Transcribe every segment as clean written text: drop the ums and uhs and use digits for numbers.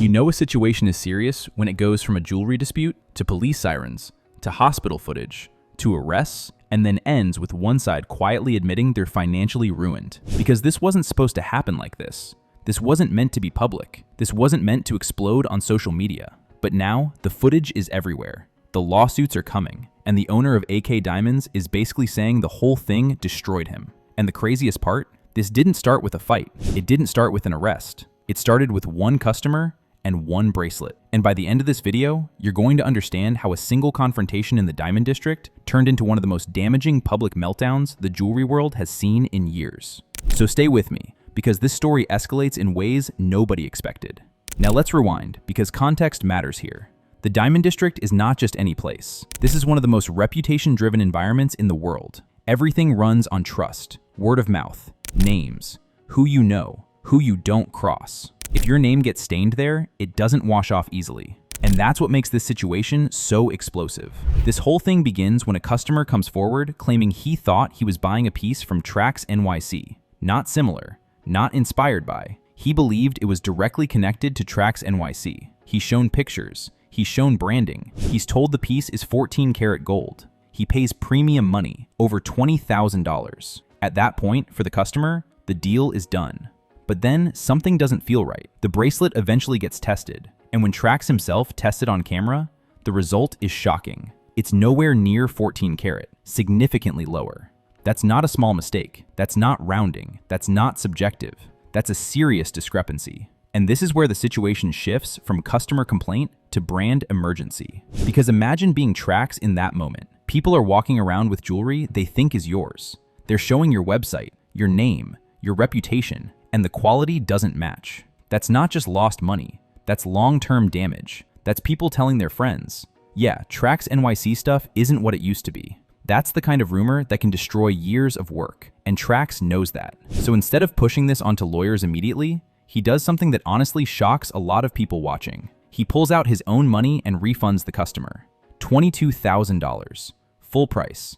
You know a situation is serious when it goes from a jewelry dispute to police sirens, to hospital footage, to arrests, and then ends with one side quietly admitting they're financially ruined. Because this wasn't supposed to happen like this. This wasn't meant to be public. This wasn't meant to explode on social media. But now, the footage is everywhere. The lawsuits are coming, and the owner of Akay Diamonds is basically saying the whole thing destroyed him. And the craziest part? This didn't start with a fight. It didn't start with an arrest. It started with one customer and one bracelet. And by the end of this video, you're going to understand how a single confrontation in the Diamond District turned into one of the most damaging public meltdowns the jewelry world has seen in years. So stay with me, because this story escalates in ways nobody expected. Now let's rewind, because context matters here. The Diamond District is not just any place. This is one of the most reputation-driven environments in the world. Everything runs on trust, word of mouth, names, who you know, who you don't cross. If your name gets stained there, it doesn't wash off easily. And that's what makes this situation so explosive. This whole thing begins when a customer comes forward claiming he thought he was buying a piece from TraxNYC. Not similar, not inspired by. He believed it was directly connected to TraxNYC. He's shown pictures, he's shown branding, he's told the piece is 14-karat gold. He pays premium money, over $20,000. At that point, for the customer, the deal is done. But then, something doesn't feel right. The bracelet eventually gets tested, and when Trax himself tests it on camera, the result is shocking. It's nowhere near 14 karat, significantly lower. That's not a small mistake. That's not rounding. That's not subjective. That's a serious discrepancy. And this is where the situation shifts from customer complaint to brand emergency. Because imagine being Trax in that moment. People are walking around with jewelry they think is yours. They're showing your website, your name, your reputation, and the quality doesn't match. That's not just lost money. That's long-term damage. That's people telling their friends, yeah, TraxNYC stuff isn't what it used to be. That's the kind of rumor that can destroy years of work, and Trax knows that. So instead of pushing this onto lawyers immediately, he does something that honestly shocks a lot of people watching. He pulls out his own money and refunds the customer. $22,000, full price,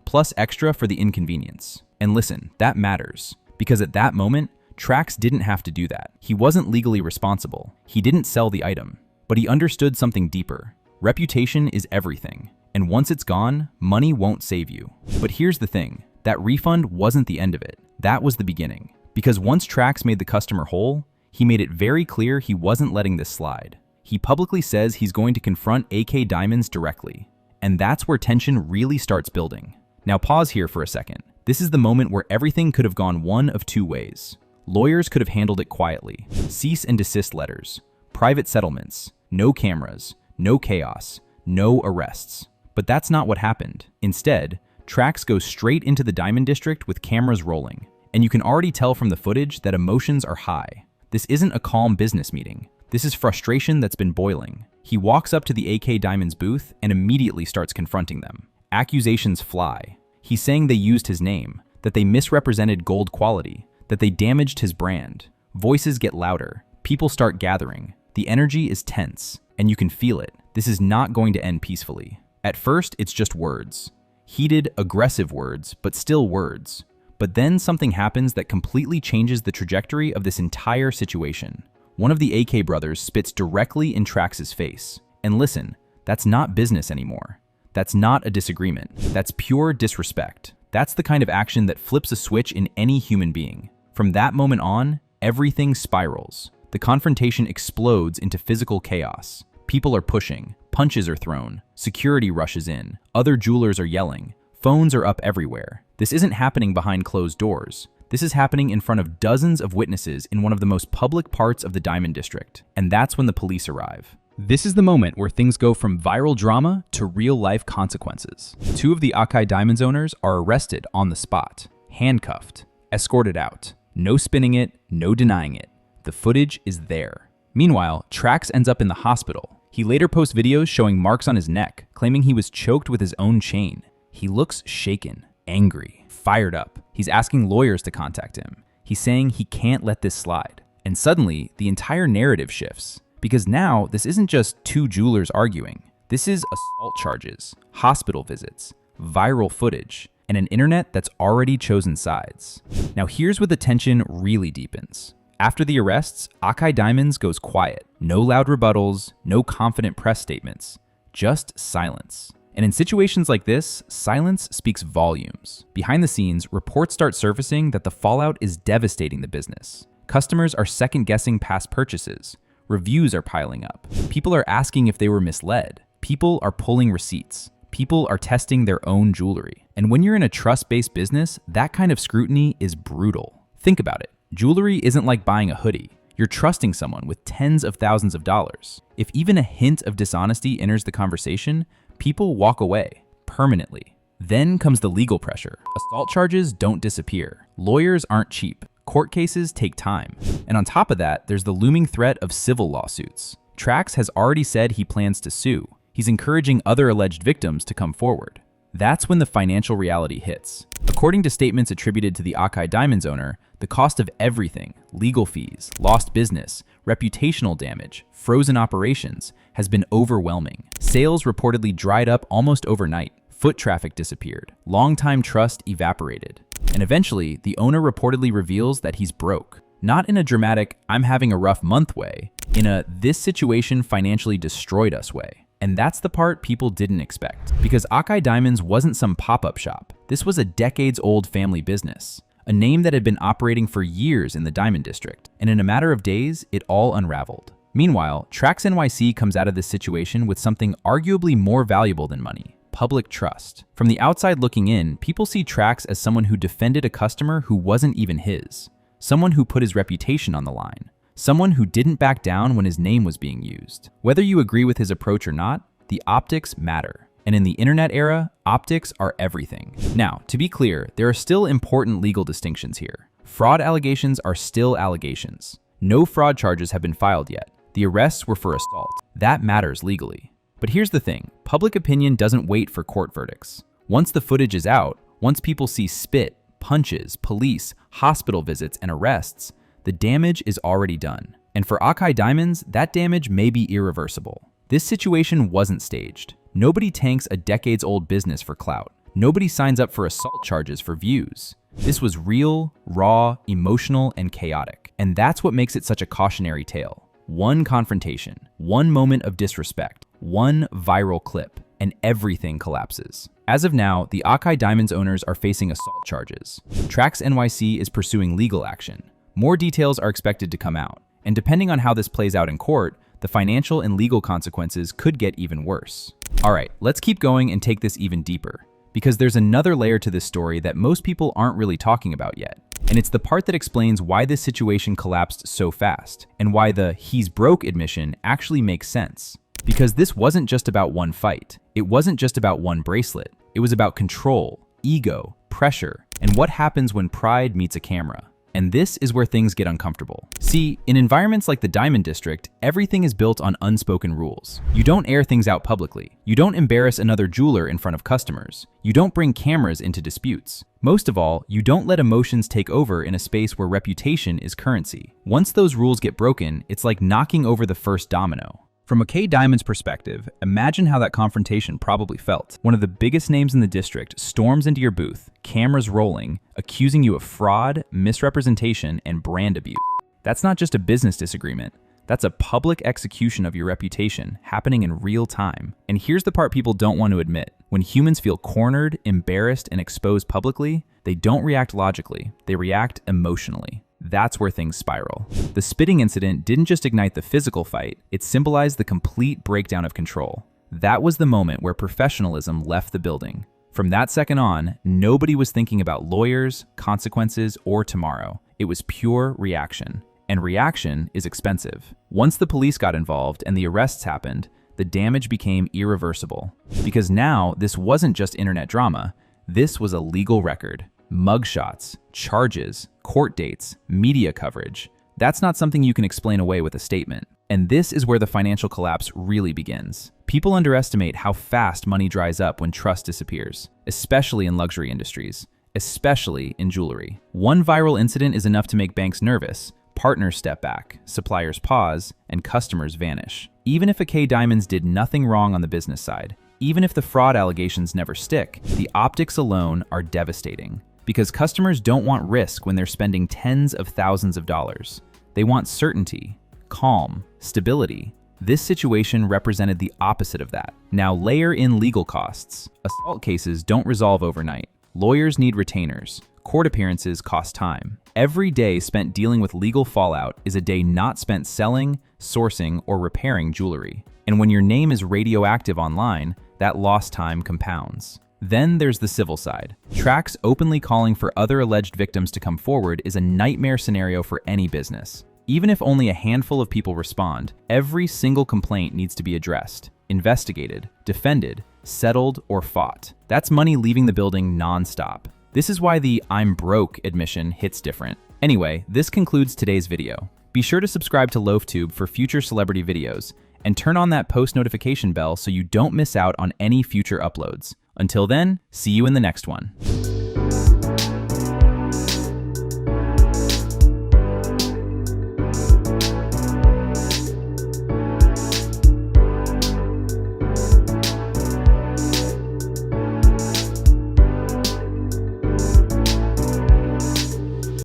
plus extra for the inconvenience. And listen, that matters, because at that moment, Trax didn't have to do that. He wasn't legally responsible. He didn't sell the item, but he understood something deeper. Reputation is everything, and once it's gone, money won't save you. But here's the thing, that refund wasn't the end of it. That was the beginning. Because once Trax made the customer whole, he made it very clear he wasn't letting this slide. He publicly says he's going to confront Akay Diamonds directly. And that's where tension really starts building. Now pause here for a second. This is the moment where everything could have gone one of two ways. Lawyers could have handled it quietly. Cease and desist letters, private settlements, no cameras, no chaos, no arrests. But that's not what happened. Instead, Trax goes straight into the Diamond District with cameras rolling. And you can already tell from the footage that emotions are high. This isn't a calm business meeting. This is frustration that's been boiling. He walks up to the Akay Diamonds booth and immediately starts confronting them. Accusations fly. He's saying they used his name, that they misrepresented gold quality, that they damaged his brand. Voices get louder. People start gathering. The energy is tense, and you can feel it. This is not going to end peacefully. At first, it's just words. Heated, aggressive words, but still words. But then something happens that completely changes the trajectory of this entire situation. One of the Akay brothers spits directly in Trax's face. And listen, that's not business anymore. That's not a disagreement. That's pure disrespect. That's the kind of action that flips a switch in any human being. From that moment on, everything spirals. The confrontation explodes into physical chaos. People are pushing, punches are thrown, security rushes in, other jewelers are yelling, phones are up everywhere. This isn't happening behind closed doors. This is happening in front of dozens of witnesses in one of the most public parts of the Diamond District. And that's when the police arrive. This is the moment where things go from viral drama to real-life consequences. Two of the Akay Diamonds owners are arrested on the spot, handcuffed, escorted out. No spinning it, no denying it. The footage is there. Meanwhile, Trax ends up in the hospital. He later posts videos showing marks on his neck, claiming he was choked with his own chain. He looks shaken, angry, fired up. He's asking lawyers to contact him. He's saying he can't let this slide. And suddenly, the entire narrative shifts. Because now, this isn't just two jewelers arguing. This is assault charges, hospital visits, viral footage, and an internet that's already chosen sides. Now here's where the tension really deepens. After the arrests, Akay Diamonds goes quiet. No loud rebuttals, no confident press statements, just silence. And in situations like this, silence speaks volumes. Behind the scenes, reports start surfacing that the fallout is devastating the business. Customers are second-guessing past purchases. Reviews are piling up. People are asking if they were misled. People are pulling receipts. People are testing their own jewelry. And when you're in a trust-based business, that kind of scrutiny is brutal. Think about it. Jewelry isn't like buying a hoodie. You're trusting someone with tens of thousands of dollars. If even a hint of dishonesty enters the conversation, people walk away permanently. Then comes the legal pressure. Assault charges don't disappear. Lawyers aren't cheap. Court cases take time. And on top of that, there's the looming threat of civil lawsuits. Trax has already said he plans to sue. He's encouraging other alleged victims to come forward. That's when the financial reality hits. According to statements attributed to the Akay Diamonds owner, the cost of everything, legal fees, lost business, reputational damage, frozen operations, has been overwhelming. Sales reportedly dried up almost overnight. Foot traffic disappeared. Long-time trust evaporated. And eventually, the owner reportedly reveals that he's broke. Not in a dramatic, I'm having a rough month way, in a this situation financially destroyed us way. And that's the part people didn't expect. Because Akay Diamonds wasn't some pop-up shop. This was a decades-old family business. A name that had been operating for years in the Diamond District. And in a matter of days, it all unraveled. Meanwhile, TraxNYC comes out of this situation with something arguably more valuable than money: public trust. From the outside looking in, people see Trax as someone who defended a customer who wasn't even his. Someone who put his reputation on the line. Someone who didn't back down when his name was being used. Whether you agree with his approach or not, the optics matter. And in the internet era, optics are everything. Now, to be clear, there are still important legal distinctions here. Fraud allegations are still allegations. No fraud charges have been filed yet. The arrests were for assault. That matters legally. But here's the thing, public opinion doesn't wait for court verdicts. Once the footage is out, once people see spit, punches, police, hospital visits, and arrests, the damage is already done. And for Akay Diamonds, that damage may be irreversible. This situation wasn't staged. Nobody tanks a decades-old business for clout. Nobody signs up for assault charges for views. This was real, raw, emotional, and chaotic. And that's what makes it such a cautionary tale. One confrontation, one moment of disrespect, one viral clip, and everything collapses. As of now, the Akay Diamonds owners are facing assault charges. TraxNYC is pursuing legal action. More details are expected to come out, and depending on how this plays out in court, the financial and legal consequences could get even worse. Alright, let's keep going and take this even deeper, because there's another layer to this story that most people aren't really talking about yet. And it's the part that explains why this situation collapsed so fast, and why the "he's broke" admission actually makes sense. Because this wasn't just about one fight. It wasn't just about one bracelet. It was about control, ego, pressure, and what happens when pride meets a camera. And this is where things get uncomfortable. See, in environments like the Diamond District, everything is built on unspoken rules. You don't air things out publicly. You don't embarrass another jeweler in front of customers. You don't bring cameras into disputes. Most of all, you don't let emotions take over in a space where reputation is currency. Once those rules get broken, it's like knocking over the first domino. From Akay Diamond's perspective, imagine how that confrontation probably felt. One of the biggest names in the district storms into your booth, cameras rolling, accusing you of fraud, misrepresentation, and brand abuse. That's not just a business disagreement. That's a public execution of your reputation happening in real time. And here's the part people don't want to admit. When humans feel cornered, embarrassed, and exposed publicly, they don't react logically, they react emotionally. That's where things spiral. The spitting incident didn't just ignite the physical fight, it symbolized the complete breakdown of control. That was the moment where professionalism left the building. From that second on, nobody was thinking about lawyers, consequences, or tomorrow. It was pure reaction. And reaction is expensive. Once the police got involved and the arrests happened, the damage became irreversible. Because now, this wasn't just internet drama, this was a legal record. Mugshots, charges, court dates, media coverage. That's not something you can explain away with a statement. And this is where the financial collapse really begins. People underestimate how fast money dries up when trust disappears, especially in luxury industries, especially in jewelry. One viral incident is enough to make banks nervous, partners step back, suppliers pause, and customers vanish. Even if Akay Diamonds did nothing wrong on the business side, even if the fraud allegations never stick, the optics alone are devastating. Because customers don't want risk when they're spending tens of thousands of dollars. They want certainty, calm, stability. This situation represented the opposite of that. Now layer in legal costs. Assault cases don't resolve overnight. Lawyers need retainers. Court appearances cost time. Every day spent dealing with legal fallout is a day not spent selling, sourcing, or repairing jewelry. And when your name is radioactive online, that lost time compounds. Then there's the civil side. Trax openly calling for other alleged victims to come forward is a nightmare scenario for any business. Even if only a handful of people respond, every single complaint needs to be addressed, investigated, defended, settled, or fought. That's money leaving the building non-stop. This is why the "I'm broke" admission hits different. Anyway, this concludes today's video. Be sure to subscribe to LoafTube for future celebrity videos, and turn on that post notification bell so you don't miss out on any future uploads. Until then, see you in the next one.